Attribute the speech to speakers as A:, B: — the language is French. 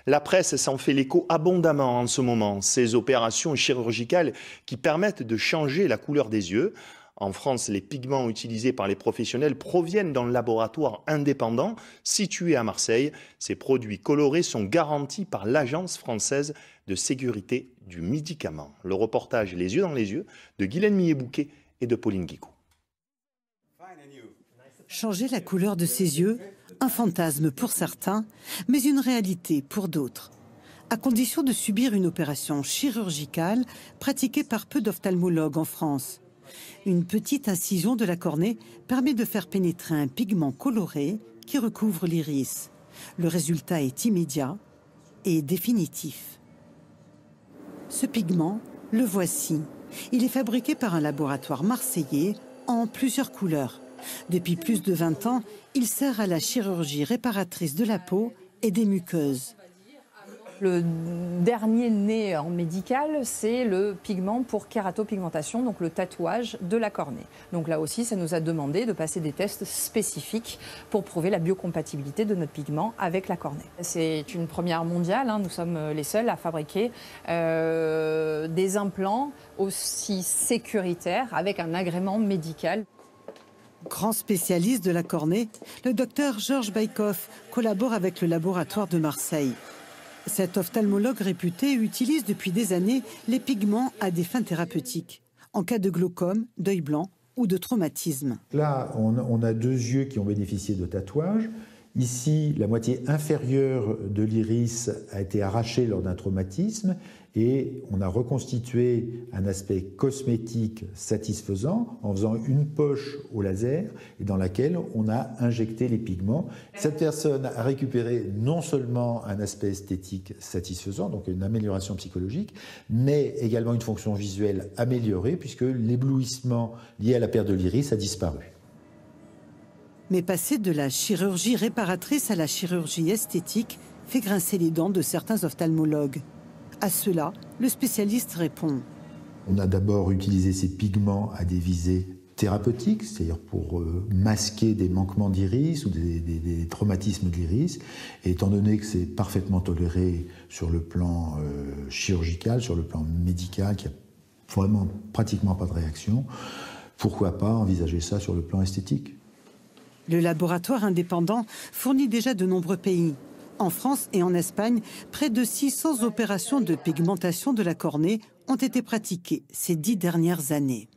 A: La presse s'en fait l'écho abondamment en ce moment. Ces opérations chirurgicales qui permettent de changer la couleur des yeux. En France, les pigments utilisés par les professionnels proviennent d'un laboratoire indépendant situé à Marseille. Ces produits colorés sont garantis par l'Agence française de sécurité du médicament. Le reportage Les yeux dans les yeux de Guylaine Millet-Bouquet et de Pauline Guicot.
B: Changer la couleur de ses yeux, un fantasme pour certains, mais une réalité pour d'autres. À condition de subir une opération chirurgicale pratiquée par peu d'ophtalmologues en France. Une petite incision de la cornée permet de faire pénétrer un pigment coloré qui recouvre l'iris. Le résultat est immédiat et définitif. Ce pigment, le voici. Il est fabriqué par un laboratoire marseillais en plusieurs couleurs. Depuis plus de 20 ans, il sert à la chirurgie réparatrice de la peau et des muqueuses.
C: Le dernier né en médical, c'est le pigment pour kératopigmentation, donc le tatouage de la cornée. Donc là aussi, ça nous a demandé de passer des tests spécifiques pour prouver la biocompatibilité de notre pigment avec la cornée. C'est une première mondiale, nous sommes les seuls à fabriquer des implants aussi sécuritaires avec un agrément médical.
B: Grand spécialiste de la cornée, le docteur Georges Baïkov collabore avec le laboratoire de Marseille. Cet ophtalmologue réputé utilise depuis des années les pigments à des fins thérapeutiques, en cas de glaucome, d'œil blanc ou de traumatisme.
D: Là, on a deux yeux qui ont bénéficié de tatouages. Ici, la moitié inférieure de l'iris a été arrachée lors d'un traumatisme et on a reconstitué un aspect cosmétique satisfaisant en faisant une poche au laser et dans laquelle on a injecté les pigments. Cette personne a récupéré non seulement un aspect esthétique satisfaisant, donc une amélioration psychologique, mais également une fonction visuelle améliorée puisque l'éblouissement lié à la perte de l'iris a disparu.
B: Mais passer de la chirurgie réparatrice à la chirurgie esthétique fait grincer les dents de certains ophtalmologues. À cela, le spécialiste répond.
D: On a d'abord utilisé ces pigments à des visées thérapeutiques, c'est-à-dire pour masquer des manquements d'iris ou des traumatismes d'iris. Et étant donné que c'est parfaitement toléré sur le plan chirurgical, sur le plan médical, qu'il n'y a vraiment pratiquement pas de réaction, pourquoi pas envisager ça sur le plan esthétique ?
B: Le laboratoire indépendant fournit déjà de nombreux pays. En France et en Espagne, près de 600 opérations de pigmentation de la cornée ont été pratiquées ces 10 dernières années.